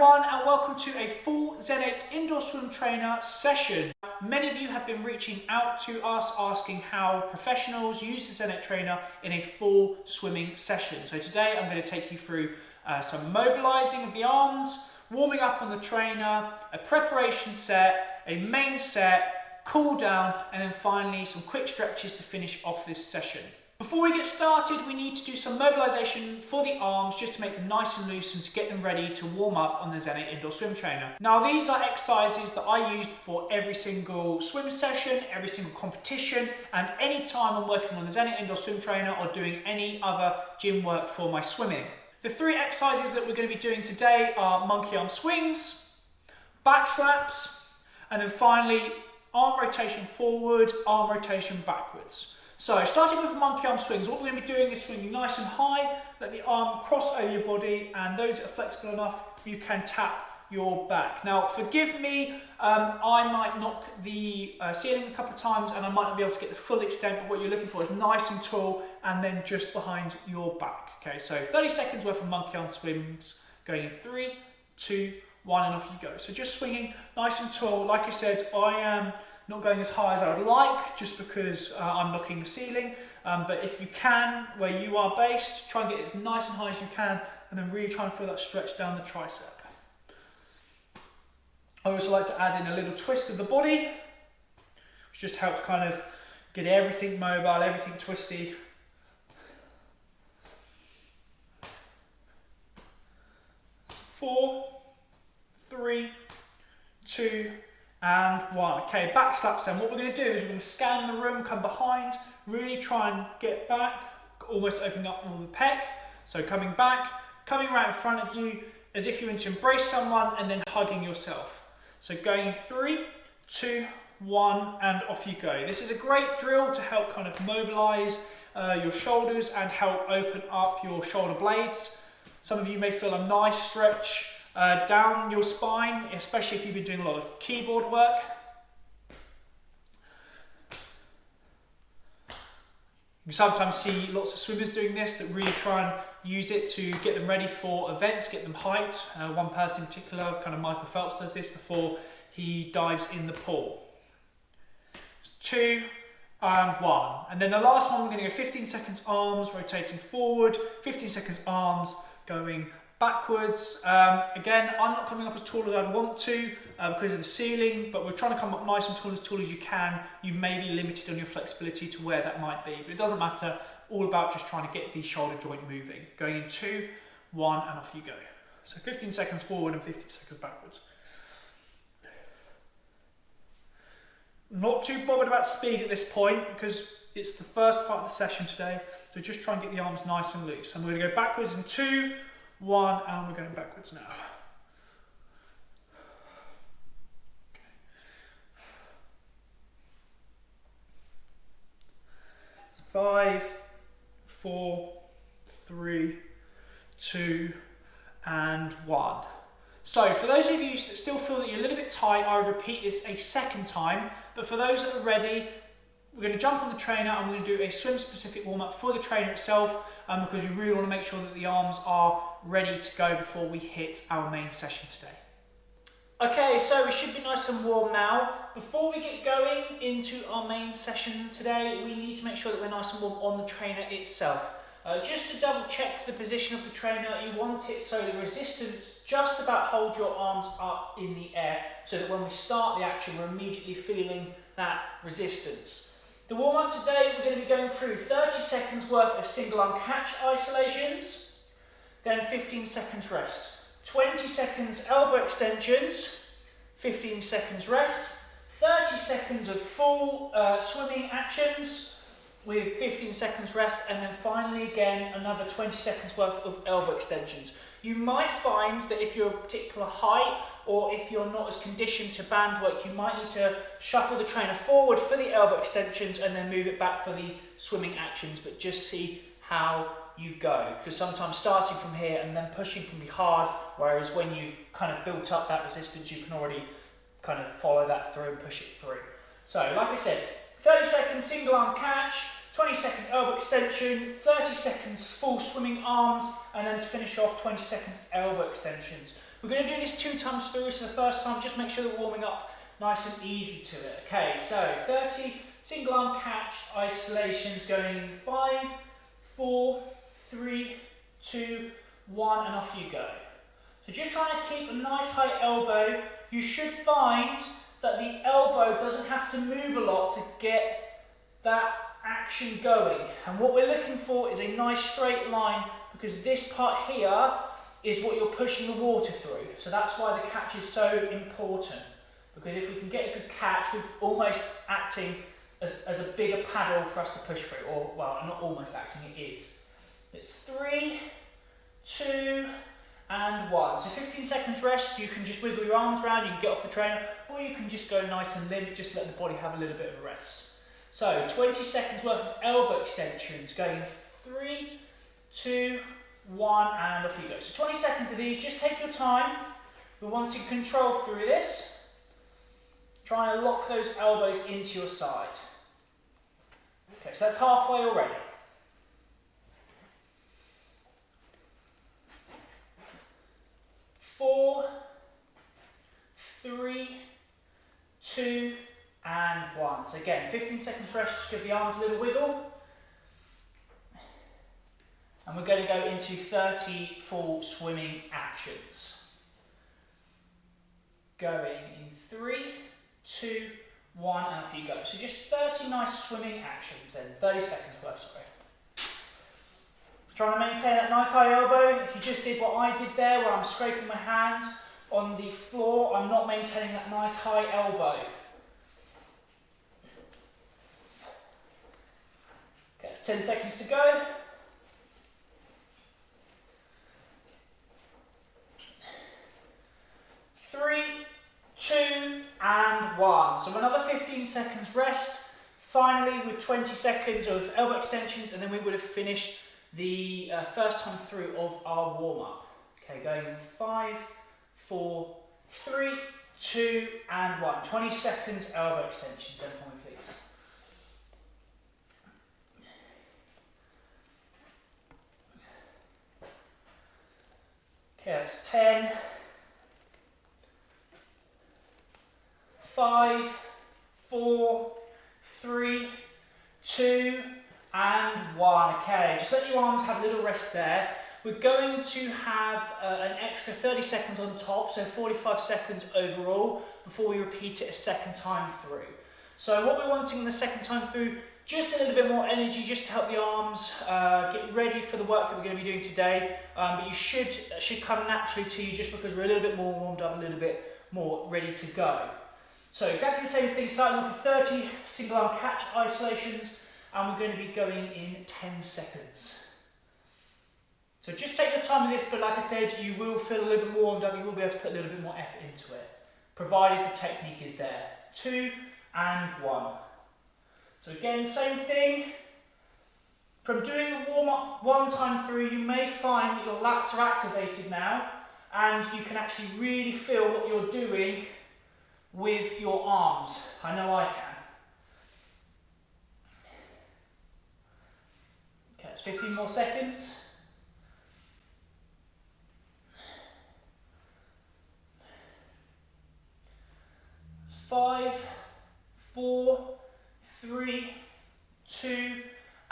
everyone, and welcome to a full ZEN8 indoor swim trainer session. Many of you have been reaching out to us asking how professionals use the ZEN8 trainer in a full swimming session. So today I'm going to take you through some mobilizing of the arms, warming up on the trainer, a preparation set, a main set, cool down, and then finally some quick stretches to finish off this session. Before we get started, we need to do some mobilization for the arms just to make them nice and loose and to get them ready to warm up on the ZEN8 indoor swim trainer. Now, these are exercises that I use before every single swim session, every single competition, and any time I'm working on the ZEN8 indoor swim trainer or doing any other gym work for my swimming. The three exercises that we're going to be doing today are monkey arm swings, back slaps, and then finally arm rotation forward, arm rotation backwards. So starting with monkey arm swings, what we're going to be doing is swinging nice and high, let the arm cross over your body, and those that are flexible enough, you can tap your back. Now forgive me, I might knock the ceiling a couple of times and I might not be able to get the full extent, but what you're looking for is nice and tall and then just behind your back. Okay, so 30 seconds worth of monkey arm swings, going in 3, 2, 1, and off you go. So just swinging nice and tall. Like I said, I am not going as high as I would like just because I'm knocking the ceiling, but if you can, where you are based, try and get it as nice and high as you can and then really try and feel that stretch down the tricep. I also like to add in a little twist of the body, which just helps kind of get everything mobile, everything twisty. Four, 3, 2, and 1. Okay, back slaps then. What we're going to do is we're going to scan the room, come behind, really try and get back, almost opening up all the pec. So coming back, coming right in front of you as if you want to embrace someone and then hugging yourself. So going in 3, 2, 1, and off you go. This is a great drill to help kind of mobilize your shoulders and help open up your shoulder blades. Some of you may feel a nice stretch down your spine, especially if you've been doing a lot of keyboard work. You sometimes see lots of swimmers doing this that really try and use it to get them ready for events, get them hyped. One person in particular, kind of Michael Phelps, does this before he dives in the pool. 2 and 1. And then the last one, we're going to go 15 seconds arms, rotating forward, 15 seconds arms, going backwards. Again, I'm not coming up as tall as I'd want to because of the ceiling, but we're trying to come up nice and tall as you can. You may be limited on your flexibility to where that might be, but it doesn't matter. All about just trying to get the shoulder joint moving. Going in 2, 1, and off you go. So 15 seconds forward and 15 seconds backwards. Not too bothered about speed at this point because it's the first part of the session today, so just try and get the arms nice and loose. And we're going to go backwards in 2, 1, and we're going backwards now. Okay. 5, 4, 3, 2, and 1. So for those of you that still feel that you're a little bit tight, I would repeat this a second time, but for those that are ready, we're going to jump on the trainer and we're going to do a swim specific warm up for the trainer itself because we really want to make sure that the arms are ready to go before we hit our main session today. Okay, so we should be nice and warm now. Before we get going into our main session today, we need to make sure that we're nice and warm on the trainer itself. Just to double check the position of the trainer, you want it so the resistance just about holds your arms up in the air so that when we start the action, we're immediately feeling that resistance. The warm up today, we're going to be going through 30 seconds worth of single arm catch isolations, then 15 seconds rest, 20 seconds elbow extensions, 15 seconds rest, 30 seconds of full swimming actions with 15 seconds rest, and then finally again another 20 seconds worth of elbow extensions. You might find that if you're a particular height or if you're not as conditioned to band work, you might need to shuffle the trainer forward for the elbow extensions and then move it back for the swimming actions, but just see how you go. Because sometimes starting from here and then pushing can be hard, whereas when you've kind of built up that resistance, you can already kind of follow that through and push it through. So like I said, 30 seconds single arm catch, 20 seconds elbow extension, 30 seconds full swimming arms, and then to finish off 20 seconds elbow extensions. We're going to do this 2 times through, so the first time just make sure that we're warming up nice and easy to it. Okay, so 30 single arm catch isolations going in 5, 4, 3, 2, 1, and off you go. So just trying to keep a nice high elbow. You should find that the elbow doesn't have to move a lot to get that action going. And what we're looking for is a nice straight line, because this part here is what you're pushing the water through. So that's why the catch is so important. Because if we can get a good catch, we're almost acting as a bigger paddle for us to push through. Or, well, not almost acting, it is. It's 3, 2, and 1. So 15 seconds rest. You can just wiggle your arms around, you can get off the trainer, or you can just go nice and limp, just let the body have a little bit of a rest. So 20 seconds worth of elbow extensions going 3, 2, 1, and off you go. So 20 seconds of these, just take your time. We're wanting control through this. Try and lock those elbows into your side. Okay, so that's halfway already. Four, 3, 2, and 1. So again, 15 seconds rest, just give the arms a little wiggle. And we're going to go into 30 full swimming actions. Going in 3, 2, 1, and off you go. So just 30 nice swimming actions then, 30 seconds worth, sorry. Trying to maintain that nice high elbow. If you just did what I did there, where I'm scraping my hand on the floor, I'm not maintaining that nice high elbow. Okay, it's 10 seconds to go. Three, 2, and 1. So another 15 seconds rest. Finally, with 20 seconds of elbow extensions, and then we would have finished the first time through of our warm-up. Okay, going in 5, 4, 3, 2, and 1. 20 seconds elbow extensions then for me, please. Okay, that's 10, 5, 4, 3, 2, and 1. Okay, just let your arms have a little rest there. We're going to have an extra 30 seconds on top, so 45 seconds overall, before we repeat it a second time through. So what we're wanting in the second time through, just a little bit more energy, just to help the arms get ready for the work that we're going to be doing today. But you should come naturally to you, just because we're a little bit more warmed up, a little bit more ready to go. So exactly the same thing, starting off with 30 single arm catch isolations, and we're going to be going in 10 seconds. So just take your time with this, but like I said, you will feel a little bit more warmed up, you will be able to put a little bit more effort into it, provided the technique is there. 2 and 1. So again, same thing. From doing the warm-up one time through, you may find that your lats are activated now, and you can actually really feel what you're doing with your arms. I know I can. Okay, it's 15 more seconds. It's 5, 4, 3, 2,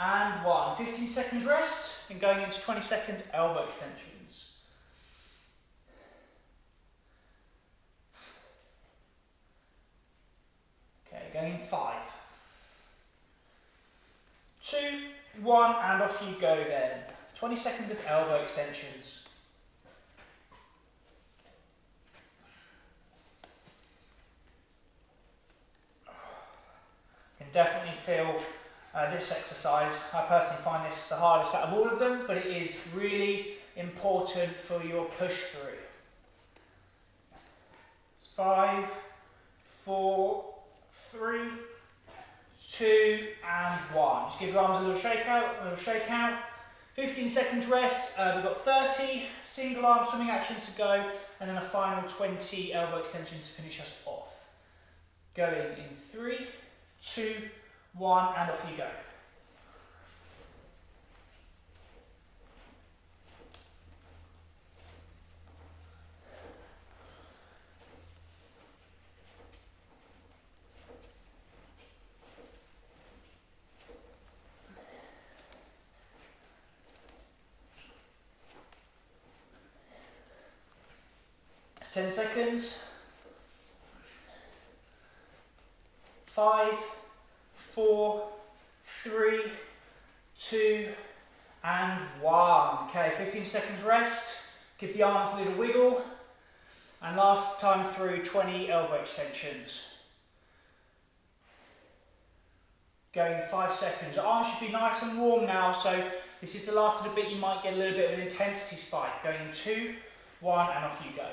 and 1. 15 seconds rest, and going into 20 seconds elbow extensions. Okay, going in 5, 2, 1, and off you go then. 20 seconds of elbow extensions. You can definitely feel this exercise. I personally find this the hardest out of all of them, but it is really important for your push through. It's 5, 4, 3, 2, and 1. Just give your arms a little shake out, 15 seconds rest. We've got 30 single arm swimming actions to go, and then a final 20 elbow extensions to finish us off. Going in 3, 2, 1, and off you go. 10 seconds. 5, 4, 3, 2, and 1. Okay, 15 seconds rest. Give the arms a little wiggle. And last time through, 20 elbow extensions. Going 5 seconds. Your arms should be nice and warm now, so this is the last of the bit. You might get a little bit of an intensity spike. Going in 2, 1, and off you go.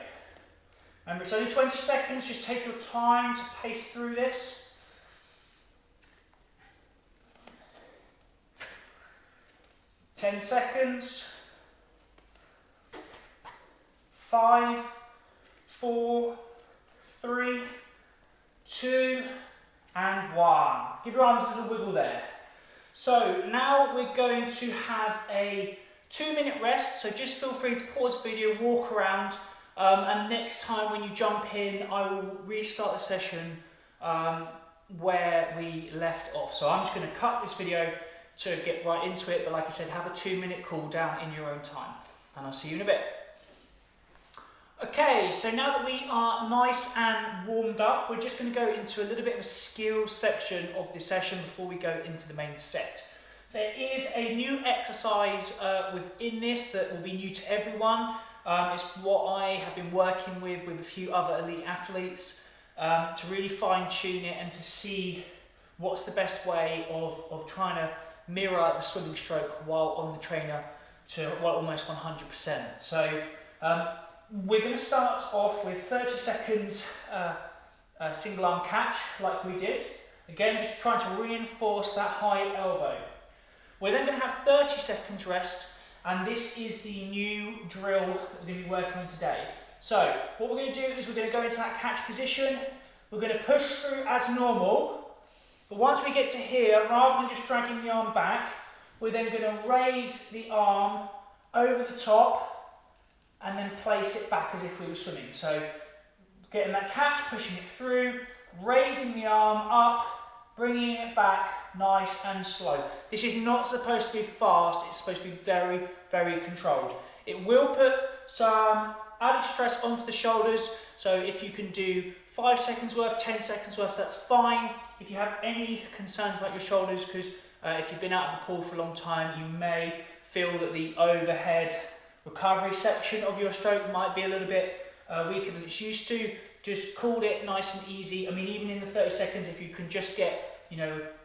Remember, it's only 20 seconds. Just take your time to pace through this. 10 seconds. 5, 4, 3, 2, and 1. Give your arms a little wiggle there. So now we're going to have a 2-minute rest. So just feel free to pause the video, walk around, and next time when you jump in, I will restart the session where we left off. So I'm just going to cut this video to get right into it, but like I said, have a 2-minute cool down in your own time. And I'll see you in a bit. Okay, so now that we are nice and warmed up, we're just going to go into a little bit of a skills section of the session before we go into the main set. There is a new exercise within this that will be new to everyone. It's what I have been working with a few other elite athletes to really fine-tune it and to see what's the best way of trying to mirror the swimming stroke while on the trainer to almost 100%. So we're going to start off with 30 seconds single arm catch like we did. Again, just trying to reinforce that high elbow. We're then going to have 30 seconds rest, and this is the new drill that we're going to be working on today. So what we're going to do is we're going to go into that catch position. We're going to push through as normal, but once we get to here, rather than just dragging the arm back, we're then going to raise the arm over the top and then place it back as if we were swimming. So getting that catch, pushing it through, raising the arm up, bringing it back nice and slow. This is not supposed to be fast, it's supposed to be very, very controlled. It will put some added stress onto the shoulders, so if you can do 5 seconds worth, 10 seconds worth, that's fine. If you have any concerns about your shoulders, because if you've been out of the pool for a long time, you may feel that the overhead recovery section of your stroke might be a little bit weaker than it's used to. Just cool it nice and easy. I mean, even in the 30 seconds, if you can just get,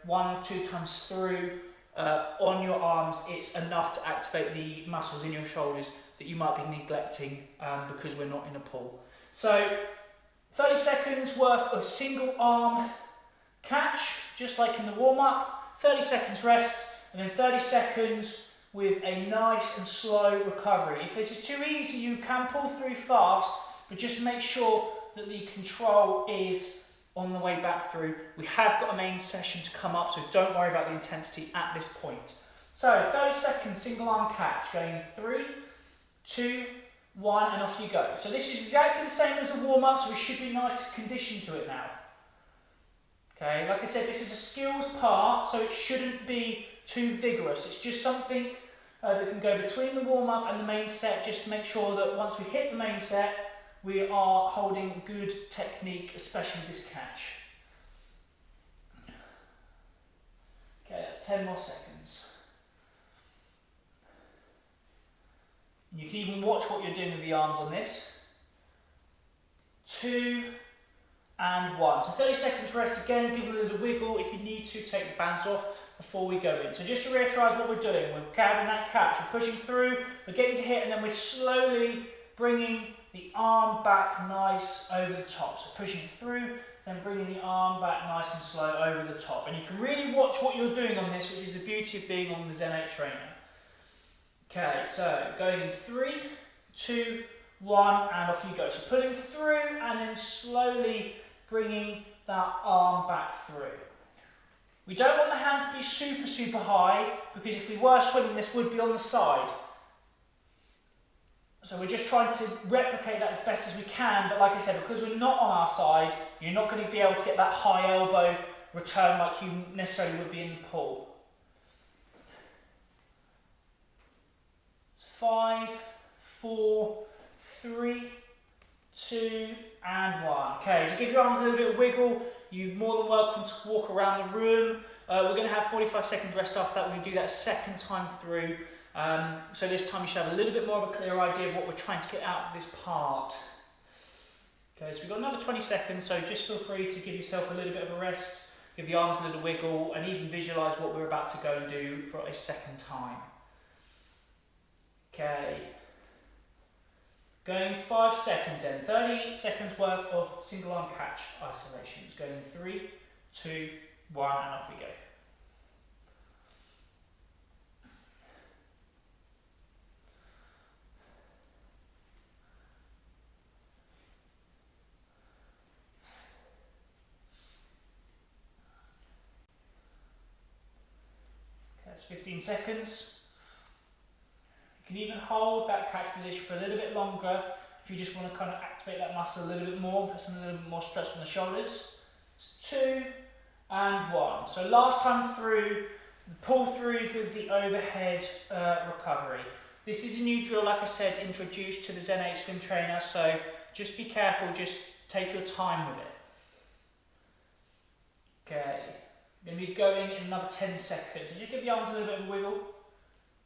1 or 2 times through on your arms, it's enough to activate the muscles in your shoulders that you might be neglecting because we're not in a pool. So 30 seconds worth of single arm catch, just like in the warm-up, 30 seconds rest, and then 30 seconds with a nice and slow recovery. If this is too easy, you can pull through fast, but just make sure that the control is on the way back through. We have got a main session to come up, so don't worry about the intensity at this point. So 30 seconds single arm catch, going 3, 2, 1, and off you go. So this is exactly the same as the warm-up, so we should be nice and conditioned to it now. Okay, like I said, this is a skills part, so it shouldn't be too vigorous. It's just something that can go between the warm-up and the main set, just to make sure that once we hit the main set, we are holding good technique, especially this catch. Okay, that's 10 more seconds. You can even watch what you're doing with the arms on this. 2 and 1. So 30 seconds rest again, give it a little wiggle. If you need to, take the bands off before we go in. So just to reitermise what we're doing, we're grabbing that catch, we're pushing through, we're getting to hit, and then we're slowly bringing the arm back nice over the top. So pushing through, then bringing the arm back nice and slow over the top. And you can really watch what you're doing on this, which is the beauty of being on the ZEN8 trainer. Okay, so going in 3, 2, 1, and off you go. So pulling through and then slowly bringing that arm back through. We don't want the hand to be super, super high, because if we were swimming, this would be on the side. So we're just trying to replicate that as best as we can, but like I said, because we're not on our side, you're not going to be able to get that high elbow return like you necessarily would be in the pool. 5, 4, 3, 2, and 1. Okay, to give your arms a little bit of wiggle, you're more than welcome to walk around the room. We're going to have 45 seconds rest after that. We're going to do that a second time through. So this time you should have a little bit more of a clear idea of what we're trying to get out of this part. Okay, so we've got another 20 seconds, so just feel free to give yourself a little bit of a rest, give the arms a little wiggle, and even visualise what we're about to go and do for a second time. Okay. Going 5 seconds then, 30 seconds worth of single arm catch isolations. Going 3, 2, 1, and off we go. Okay, that's 15 seconds. You can even hold that catch position for a little bit longer if you just want to kind of activate that muscle a little bit more, put some a little bit more stress on the shoulders. It's 2 and 1. So last time through, the pull throughs with the overhead recovery. This is a new drill, like I said, introduced to the ZEN8 Swim Trainer, so just be careful, just take your time with it. Okay, I'm going to be going in another 10 seconds. So just give the arms a little bit of a wiggle.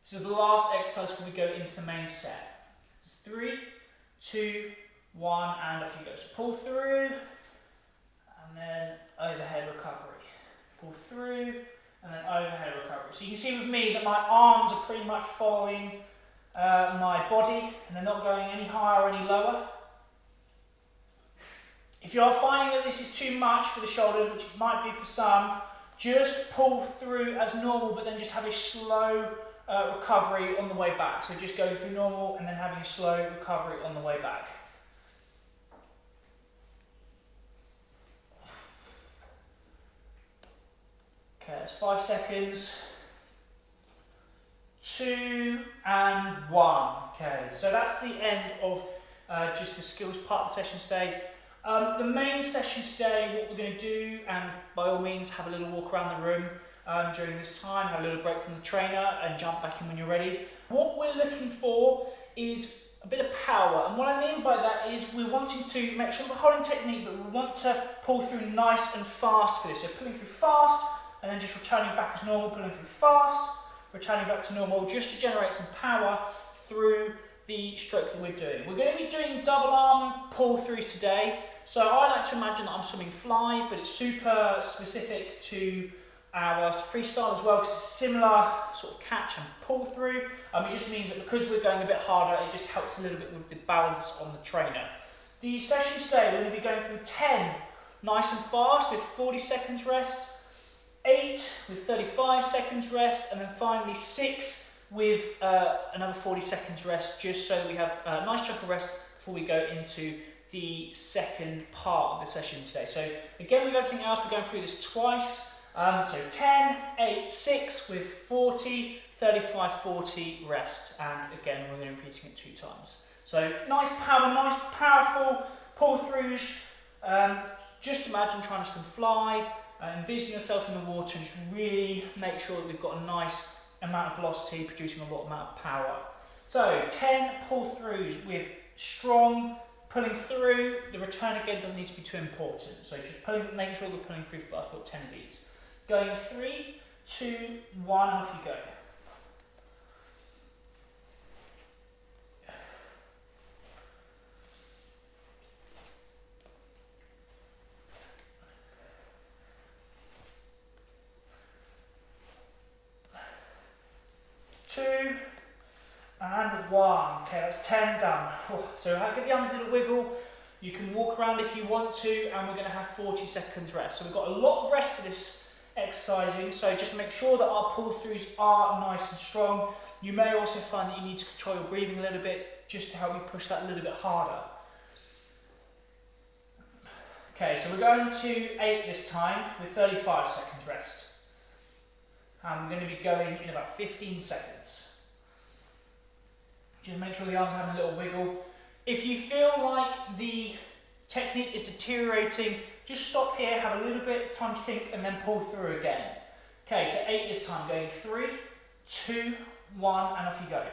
This is the last exercise before we go into the main set. It's 3, 2, 1, and off you go. So pull through, and then overhead recovery. Pull through, and then overhead recovery. So you can see with me that my arms are pretty much following my body, and they're not going any higher or any lower. If you are finding that this is too much for the shoulders, which it might be for some, just pull through as normal, but then just have a slow recovery on the way back. So just going through normal and then having a slow recovery on the way back. Okay, that's 5 seconds. 2 and 1. Okay, so that's the end of just the skills part of the session today. The main session today, what we're going to do, and by all means have a little walk around the room during this time, have a little break from the trainer and jump back in when you're ready. What we're looking for is a bit of power, and what I mean by that is we're wanting to make sure we're holding technique, but we want to pull through nice and fast for this. So pulling through fast and then just returning back as normal, pulling through fast, returning back to normal, just to generate some power through the stroke that we're doing. We're going to be doing double arm pull throughs today. So I like to imagine that I'm swimming fly, but it's super specific to our freestyle as well, because it's a similar sort of catch and pull through. It just means that because we're going a bit harder, it just helps a little bit with the balance on the trainer. The session today, we're going to be going through 10 nice and fast with 40 seconds rest, 8 with 35 seconds rest, and then finally 6 with another 40 seconds rest, just so that we have a nice chunk of rest before we go into the second part of the session today. So again, with everything else, we're going through this twice. So 10, 8, 6 with 40, 35, 40 rest, and again we're going to be repeating it 2 times. So nice power, nice powerful pull throughs. Just imagine trying to swim fly, envision yourself in the water, and just really make sure that we've got a nice amount of velocity, producing a lot amount of power. So 10 pull throughs with strong pulling through. The return again doesn't need to be too important. So just pulling, making sure we're pulling through fast. We've got 10 of these. Going 3, 2, 1, off you go. Two and 1. Okay, that's 10 done. So give the arms a little wiggle. You can walk around if you want to, and we're going to have 40 seconds rest. So we've got a lot of rest for this exercising, so just make sure that our pull throughs are nice and strong. You may also find that you need to control your breathing a little bit just to help you push that a little bit harder. Okay, so we're going to 8 this time with 35 seconds rest. And we're going to be going in about 15 seconds. Just make sure the arms are having a little wiggle. If you feel like the technique is deteriorating, just stop here, have a little bit of time to think, and then pull through again. Okay, so 8 this time, going 3, 2, 1, and off you go.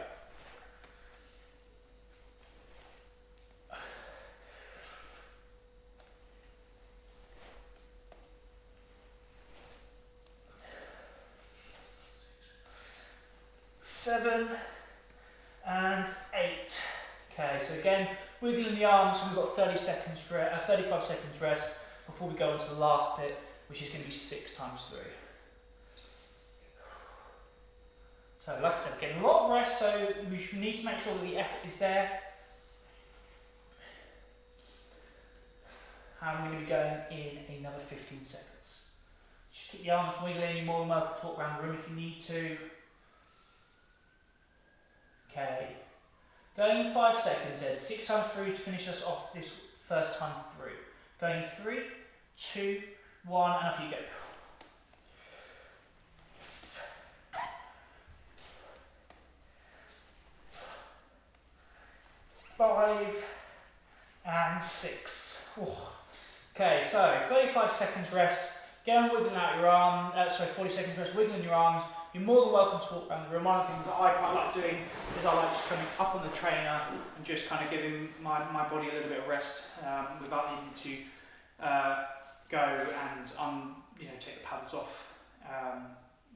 7 and 8. Okay, so again, wiggling the arms, and we've got 35 seconds rest before we go into the last bit, which is going to be 6 times 3. So like I said, getting a lot of rest, so we need to make sure that the effort is there. And we're going to be going in another 15 seconds. Just keep the arms wiggling, you're more than welcome to walk around the room if you need to. Okay, going in 5 seconds then, 6 times 3 to finish us off this first time through. Going 3, 2, 1, and off you go. 5 and 6. Ooh. Okay, so 35 seconds rest. Go and wiggling out your arm. 40 seconds rest, wiggling your arms. You're more than welcome to walk around the room. One of the things that I quite like doing is I like just coming up on the trainer and just kind of giving my body a little bit of rest without needing to go and take the paddles off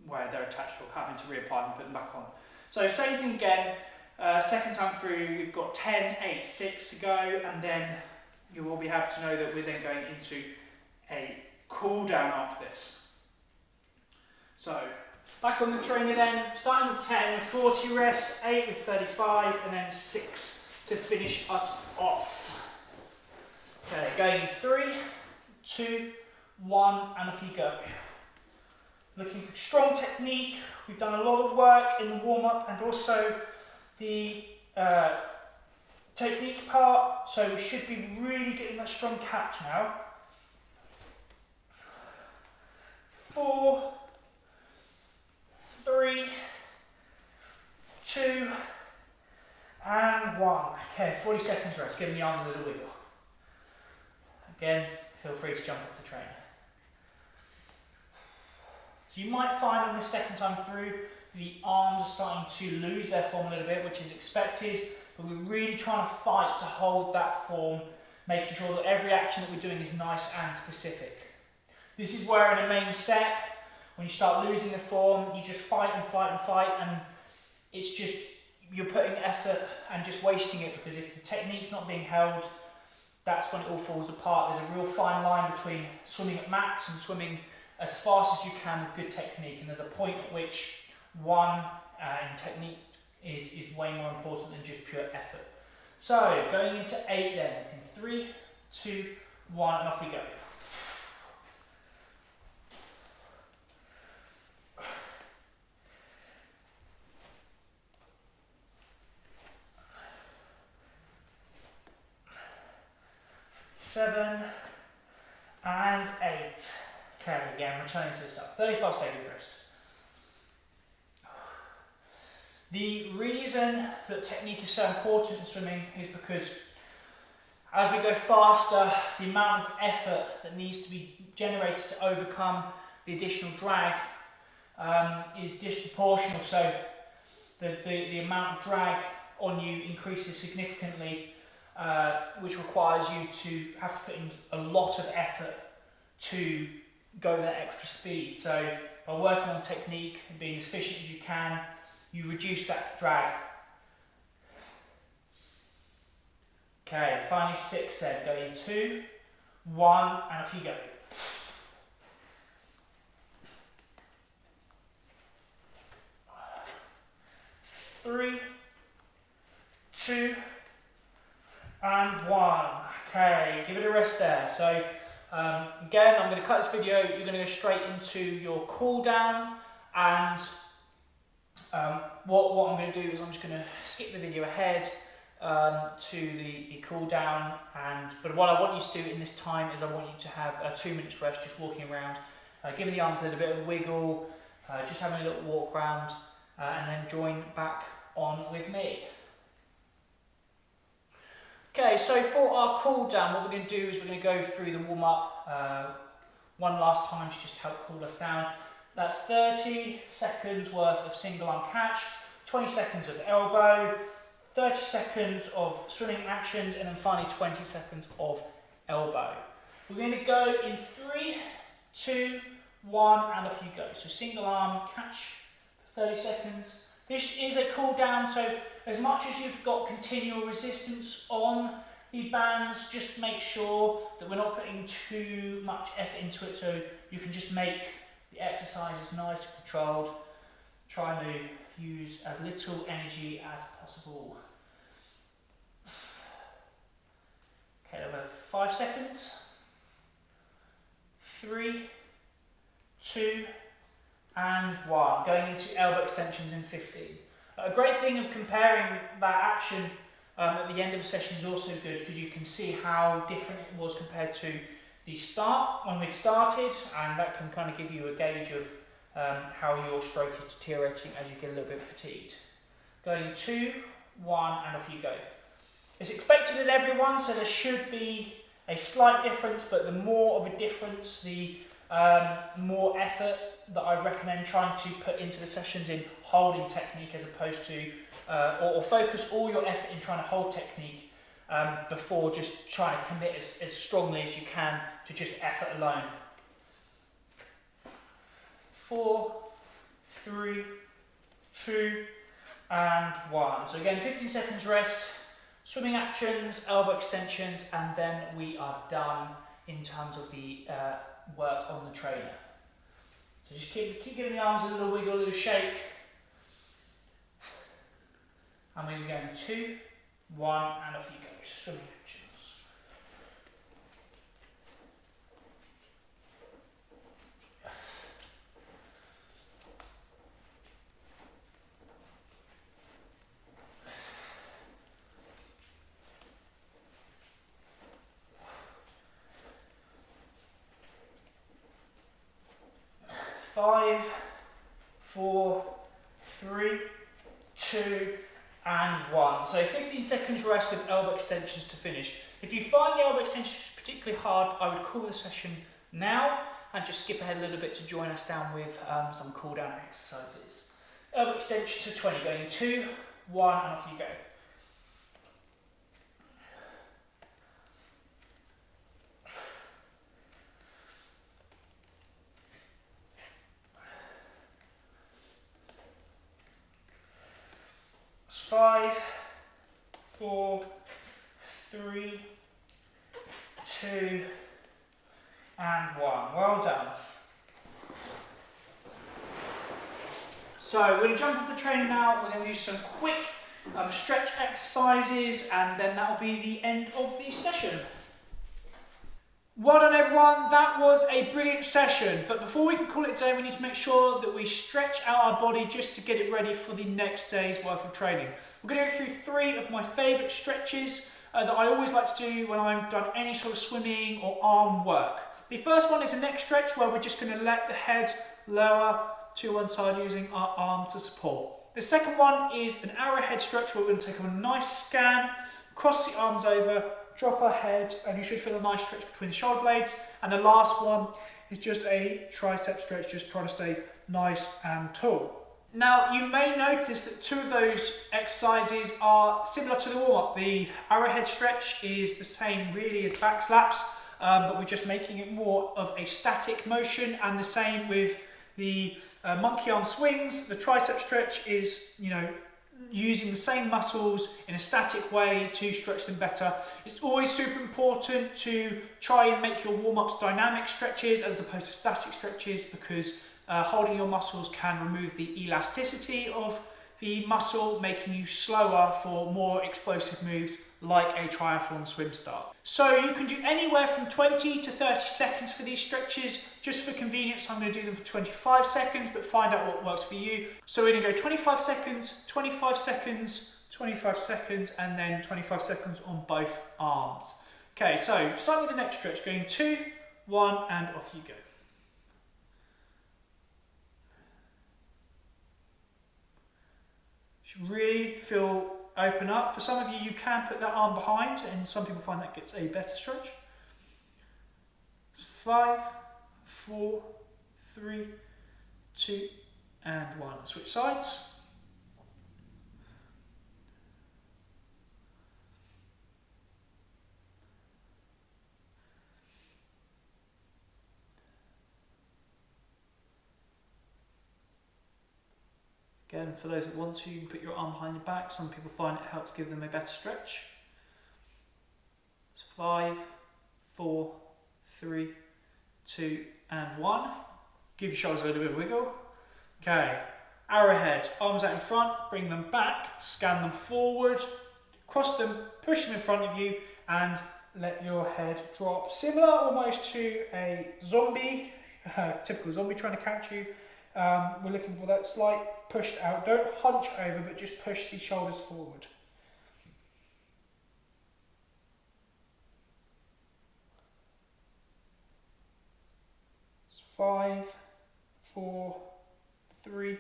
where they're attached, or having to reapply them and put them back on. So same thing again. Second time through, we've got 10, 8, 6 to go, and then you will be happy to know that we're then going into a cool down after this. So back on the trainer then, starting with 10 with 40 rest, 8 with 35, and then 6 to finish us off. Okay, going 3, 2, 1, and off you go. Looking for strong technique. We've done a lot of work in the warm-up and also the technique part, so we should be really getting that strong catch now. 4, 3, 2, and 1. Okay, 40 seconds rest, giving the arms a little wiggle. Again, feel free to jump off the trainer. So you might find on the second time through, the arms are starting to lose their form a little bit, which is expected, but we're really trying to fight to hold that form, making sure that every action that we're doing is nice and specific. This is where in a main set, when you start losing the form, you just fight and fight and fight, and it's just, you're putting effort and just wasting it, because if the technique's not being held, that's when it all falls apart. There's a real fine line between swimming at max and swimming as fast as you can with good technique, and there's a point at which one in technique is way more important than just pure effort. So going into 8 then, in 3, 2, 1, and off we go. Seven and 8. Okay, again, returning to the start. 35 second rest. The reason that technique is so important in swimming is because as we go faster, the amount of effort that needs to be generated to overcome the additional drag is disproportional. So the amount of drag on you increases significantly, which requires you to have to put in a lot of effort to go that extra speed. So by working on technique and being as efficient as you can, you reduce that drag. Okay, finally 6 then, going 2, 1, and off you go. 3, 2, and 1. Okay, give it a rest there. So again, I'm going to cut this video. You're going to go straight into your cool down, and what I'm going to do is I'm just going to skip the video ahead to the cool down, but what I want you to do in this time is I want you to have 2 minutes rest, just walking around, giving the arms a little bit of a wiggle, just having a little walk around, and then join back on with me. Okay, so for our cool down, what we're going to do is we're going to go through the warm up one last time to just help cool us down. That's 30 seconds worth of single arm catch, 20 seconds of elbow, 30 seconds of swimming actions, and then finally 20 seconds of elbow. We're going to go in 3, 2, 1, and off you go. So single arm catch for 30 seconds, This is a cool down, so as much as you've got continual resistance on the bands, just make sure that we're not putting too much effort into it, so you can just make the exercises nice and controlled. Try to use as little energy as possible. Okay, over 5 seconds. 3, 2, and 1. Going into elbow extensions in 15. A great thing of comparing that action at the end of a session is also good, because you can see how different it was compared to the start when we'd started, and that can kind of give you a gauge of how your stroke is deteriorating as you get a little bit fatigued. Going 2, 1, and off you go. It's expected in everyone, so there should be a slight difference, but the more of a difference, the more effort that I recommend trying to put into the sessions in holding technique, as opposed to, or focus all your effort in trying to hold technique before just trying to commit as strongly as you can to just effort alone. 4, 3, 2, and 1. So again, 15 seconds rest, swimming actions, elbow extensions, and then we are done in terms of the work on the trainer. So just keep giving the arms a little wiggle, a little shake. And we're going 2, 1, and off you go. Swimming actions. 5, 4, 3, 2, and 1. So 15 seconds rest with elbow extensions to finish. If you find the elbow extensions particularly hard, I would call the session now and just skip ahead a little bit to join us down with some cool down exercises. Elbow extensions to 20, going 2, 1, and off you go. 5, 4, 3, 2, and 1. Well done. So we're going to jump off the trainer now. We're going to do some quick stretch exercises, and then that will be the end of the session. Well done everyone, that was a brilliant session, but before we can call it a day, we need to make sure that we stretch out our body just to get it ready for the next day's worth of training. We're going to go through 3 of my favourite stretches that I always like to do when I've done any sort of swimming or arm work. The first one is a neck stretch, where we're just going to let the head lower to one side using our arm to support. The second one is an arrowhead stretch, where we're going to take a nice scan, cross the arms over, drop our head, and you should feel a nice stretch between the shoulder blades. And the last one is just a tricep stretch, just trying to stay nice and tall. Now, you may notice that 2 of those exercises are similar to the warm-up. The arrowhead stretch is the same really as back slaps, but we're just making it more of a static motion, and the same with the monkey arm swings. The tricep stretch is, using the same muscles in a static way to stretch them better. It's always super important to try and make your warm-ups dynamic stretches as opposed to static stretches, because holding your muscles can remove the elasticity of the muscle, making you slower for more explosive moves like a triathlon swim start. So you can do anywhere from 20 to 30 seconds for these stretches. Just for convenience, I'm going to do them for 25 seconds, but find out what works for you. So we're going to go 25 seconds, 25 seconds, 25 seconds, and then 25 seconds on both arms. Okay, so start with the neck stretch, going 2, 1, and off you go. Should really feel open up. For some of you, you can put that arm behind, and some people find that gets a better stretch. 5, 4, 3, 2, and 1. Switch sides. Again, for those that want to, you can put your arm behind your back. Some people find it helps give them a better stretch. It's 5, 4, 3, 2, and 1. Give your shoulders a little bit of wiggle. Okay, arrowhead, arms out in front, bring them back, scan them forward, cross them, push them in front of you, and let your head drop. Similar almost to a zombie, typical zombie trying to catch you. We're looking for that slight push out. Don't hunch over, but just push the shoulders forward. It's 5, 4, 3,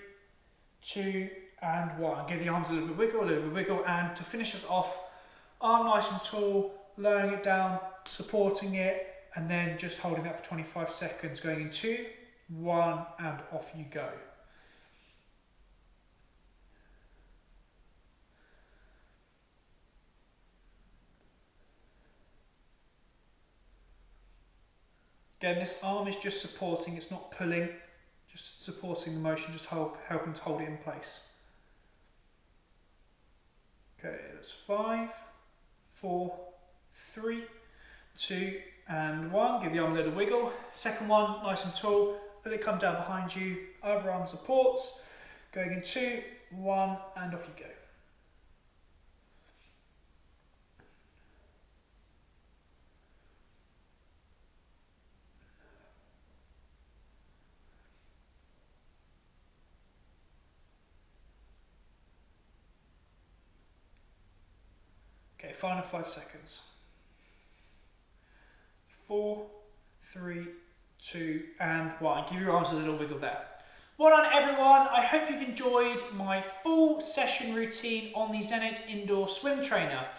2, and 1. Give the arms a little bit of wiggle, and to finish us off, arm nice and tall, lowering it down, supporting it, and then just holding that for 25 seconds, going in 2, 1, and off you go. Again, this arm is just supporting, it's not pulling, just supporting the motion, just helping to hold it in place. Okay, that's 5, 4, 3, 2, and 1. Give the arm a little wiggle. Second one, nice and tall. Let it come down behind you. Other arm supports. Going in 2, 1, and off you go. Okay, final 5 seconds. 4, 3, 2, and 1. Give your arms a little wiggle there. Well done everyone. I hope you've enjoyed my full session routine on the ZEN8 Indoor Swim Trainer.